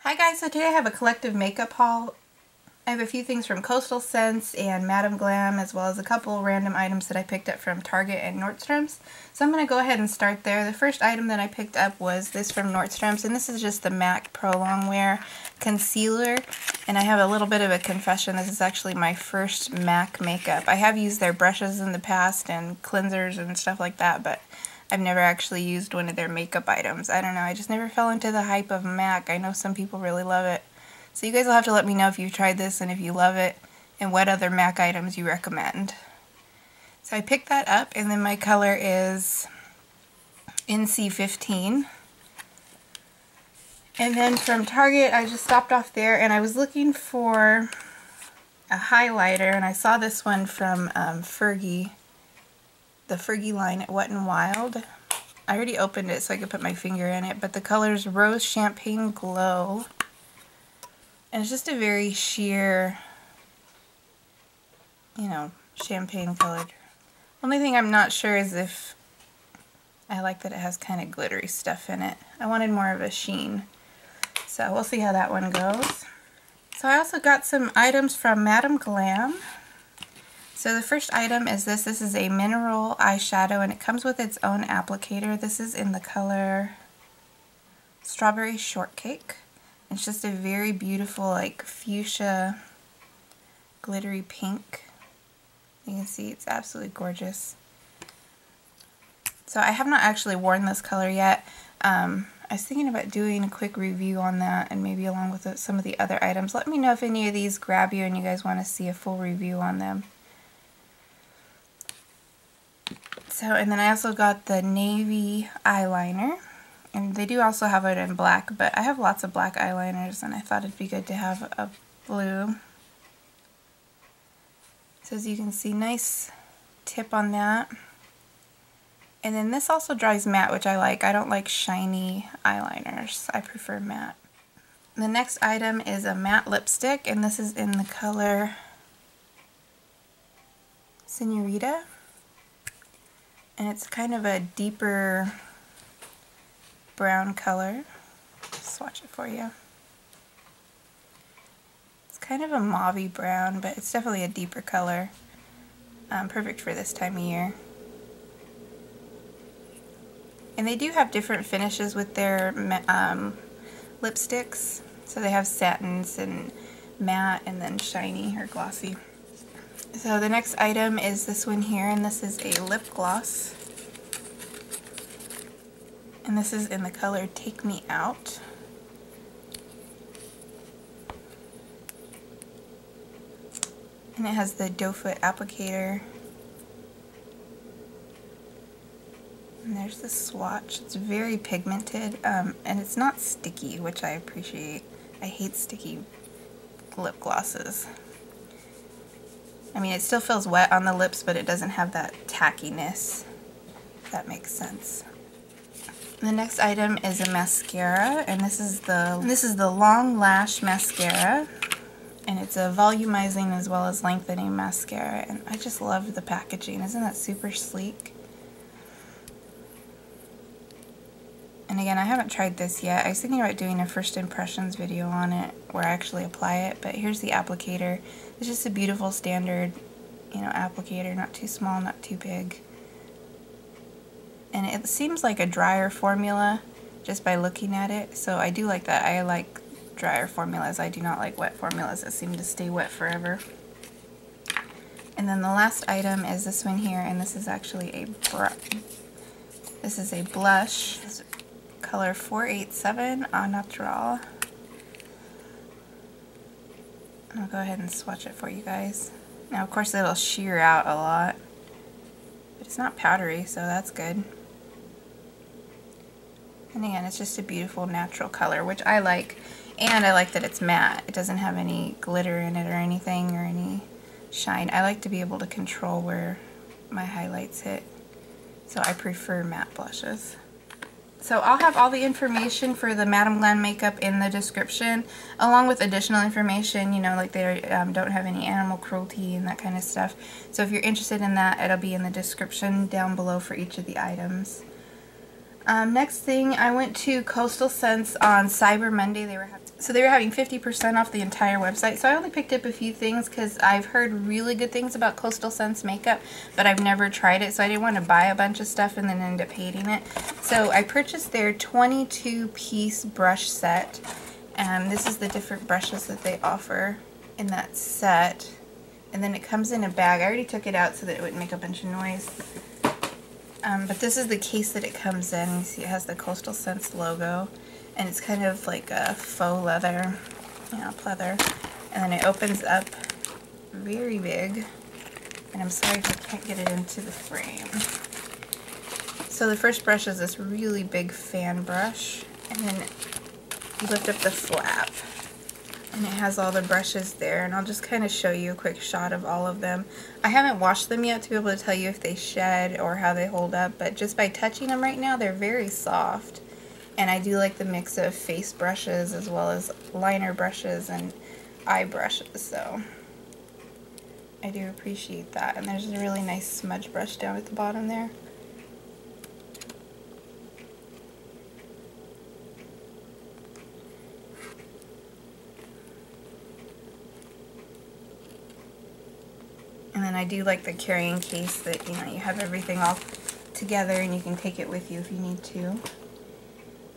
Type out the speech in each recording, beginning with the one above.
Hi guys, so today I have a collective makeup haul. I have a few things from Coastal Scents and Madam Glam, as well as a couple random items that I picked up from Target and Nordstrom's. So I'm going to go ahead and start there. The first item that I picked up was this from Nordstrom's, and this is just the MAC Pro Longwear Concealer. And I have a little bit of a confession, this is actually my first MAC makeup. I have used their brushes in the past and cleansers and stuff like that, but I've never actually used one of their makeup items. I don't know, I just never fell into the hype of MAC. I know some people really love it. So you guys will have to let me know if you've tried this and if you love it and what other MAC items you recommend. So I picked that up, and then my color is NC15. And then from Target I just stopped off there and I was looking for a highlighter, and I saw this one from Fergie. The Fergie line at Wet n Wild. I already opened it so I could put my finger in it, but the color's Rose Champagne Glow. And it's just a very sheer, you know, champagne colored. Only thing I'm not sure is if I like that it has kind of glittery stuff in it. I wanted more of a sheen. So we'll see how that one goes. So I also got some items from Madam Glam. So the first item is this. This is a mineral eyeshadow, and it comes with its own applicator. This is in the color Strawberry Shortcake. It's just a very beautiful, like, fuchsia, glittery pink. You can see it's absolutely gorgeous. So I have not actually worn this color yet. I was thinking about doing a quick review on that, and maybe along with some of the other items. Let me know if any of these grab you and you guys want to see a full review on them. So, and then I also got the navy eyeliner, and they do also have it in black, but I have lots of black eyeliners and I thought it'd be good to have a blue. So as you can see, nice tip on that. And then this also dries matte, which I like. I don't like shiny eyeliners. I prefer matte. The next item is a matte lipstick, and this is in the color Senorita. And it's kind of a deeper brown color. Swatch it for you. It's kind of a mauvey brown, but it's definitely a deeper color. Perfect for this time of year. And they do have different finishes with their lipsticks. So they have satins and matte and then shiny or glossy. So the next item is this one here, and this is a lip gloss. And this is in the color Take Me Out. And it has the doe foot applicator. And there's the swatch. It's very pigmented, and it's not sticky, which I appreciate. I hate sticky lip glosses. I mean, it still feels wet on the lips, but it doesn't have that tackiness, if that makes sense. The next item is a mascara, and this is the Long Lash Mascara, and it's a volumizing as well as lengthening mascara, and I just love the packaging. Isn't that super sleek? And again, I haven't tried this yet. I was thinking about doing a first impressions video on it where I actually apply it, but here's the applicator. It's just a beautiful standard, you know, applicator, not too small, not too big. And it seems like a drier formula just by looking at it, so I do like that. I like drier formulas. I do not like wet formulas that seem to stay wet forever. And then the last item is this one here, and this is actually a blush. Color 487 Au Natural. I'll go ahead and swatch it for you guys. Now, of course, it'll sheer out a lot, but it's not powdery, so that's good. And again, it's just a beautiful natural color, which I like, and I like that it's matte. It doesn't have any glitter in it or anything, or any shine. I like to be able to control where my highlights hit, so I prefer matte blushes. So I'll have all the information for the Madam Glam makeup in the description, along with additional information, you know, like they don't have any animal cruelty and that kind of stuff. So if you're interested in that, it'll be in the description down below for each of the items. Next thing, I went to Coastal Scents on Cyber Monday. They were having 50% off the entire website. So I only picked up a few things because I've heard really good things about Coastal Scents makeup, but I've never tried it, so I didn't want to buy a bunch of stuff and then end up hating it. So I purchased their 22-piece brush set. This is the different brushes that they offer in that set. And then it comes in a bag. I already took it out so that it wouldn't make a bunch of noise. But this is the case that it comes in. You see it has the Coastal Scents logo. And it's kind of like a faux leather, pleather. And then it opens up very big. And I'm sorry I can't get it into the frame. So the first brush is this really big fan brush. And then you lift up the flap. And it has all the brushes there, and I'll just kind of show you a quick shot of all of them. I haven't washed them yet to be able to tell you if they shed or how they hold up, but just by touching them right now, they're very soft. And I do like the mix of face brushes as well as liner brushes and eye brushes, so I do appreciate that. And there's a really nice smudge brush down at the bottom there. And then I do like the carrying case that, you have everything all together and you can take it with you if you need to.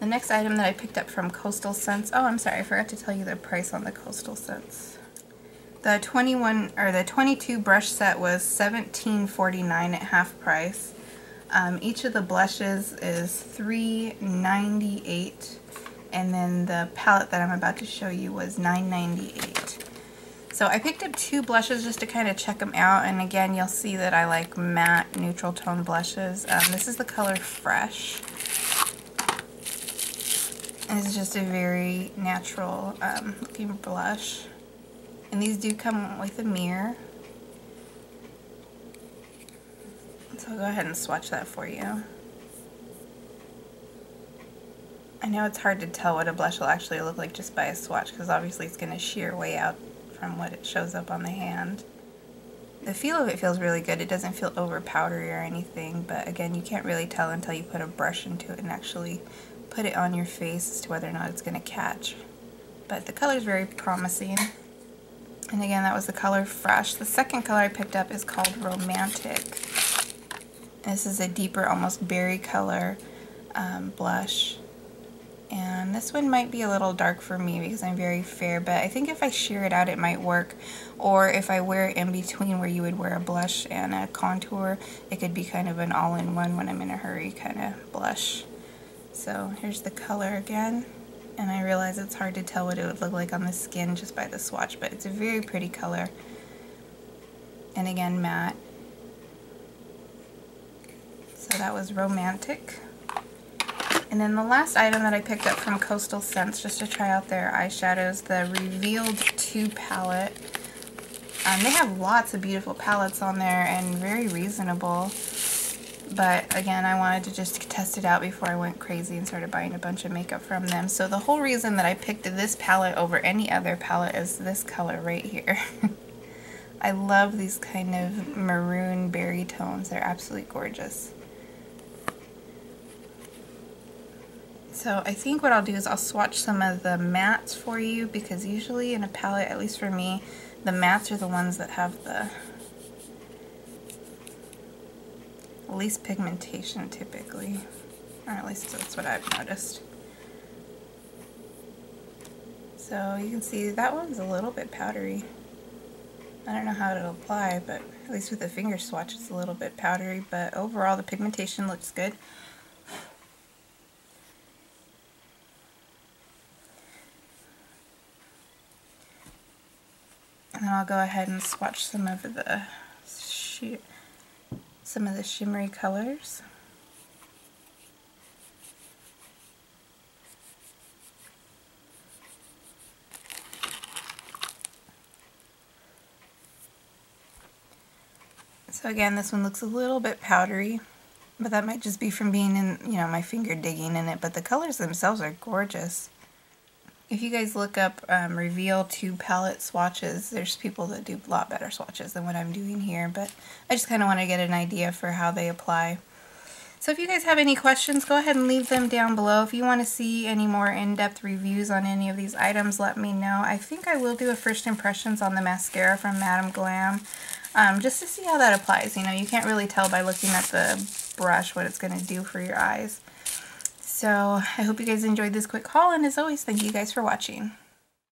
The next item that I picked up from Coastal Scents, oh, I'm sorry, I forgot to tell you the price on the Coastal Scents. The 22 brush set was $17.49 at half price. Each of the blushes is $3.98, and then the palette that I'm about to show you was $9.98. So I picked up 2 blushes just to kind of check them out, and again, you'll see that I like matte neutral tone blushes. This is the color Fresh. And this is just a very natural looking blush. And these do come with a mirror. So I'll go ahead and swatch that for you. I know it's hard to tell what a blush will actually look like just by a swatch, because obviously it's going to sheer way out from what it shows up on the hand. The feel of it feels really good. It doesn't feel over powdery or anything, but again, you can't really tell until you put a brush into it and actually put it on your face as to whether or not it's going to catch. But the color is very promising. And again, that was the color Fresh. The second color I picked up is called Romantic. This is a deeper, almost berry color blush. And this one might be a little dark for me because I'm very fair, but I think if I sheer it out it might work. Or if I wear it in between where you would wear a blush and a contour, it could be kind of an all-in-one when I'm in a hurry kind of blush. So here's the color again. And I realize it's hard to tell what it would look like on the skin just by the swatch, but it's a very pretty color. And again, matte. So that was Romantic. And then the last item that I picked up from Coastal Scents just to try out their eyeshadows, the Revealed 2 palette. They have lots of beautiful palettes on there and very reasonable. But again, I wanted to just test it out before I went crazy and started buying a bunch of makeup from them. So the whole reason that I picked this palette over any other palette is this color right here. I love these kind of maroon berry tones. They're absolutely gorgeous. So I think what I'll do is I'll swatch some of the mattes for you, because usually in a palette, at least for me, the mattes are the ones that have the least pigmentation typically, or at least that's what I've noticed. So you can see that one's a little bit powdery. I don't know how it'll apply, but at least with a finger swatch it's a little bit powdery, but overall the pigmentation looks good. And then I'll go ahead and swatch some of the shimmery colors. So again, this one looks a little bit powdery, but that might just be from being in, my finger digging in it, but the colors themselves are gorgeous. If you guys look up Reveal 2 palette swatches, there's people that do a lot better swatches than what I'm doing here, but I just kind of want to get an idea for how they apply. So if you guys have any questions, go ahead and leave them down below. If you want to see any more in-depth reviews on any of these items, let me know. I think I will do a first impressions on the mascara from Madam Glam, just to see how that applies. You know, you can't really tell by looking at the brush what it's going to do for your eyes. So I hope you guys enjoyed this quick haul, and as always, thank you guys for watching.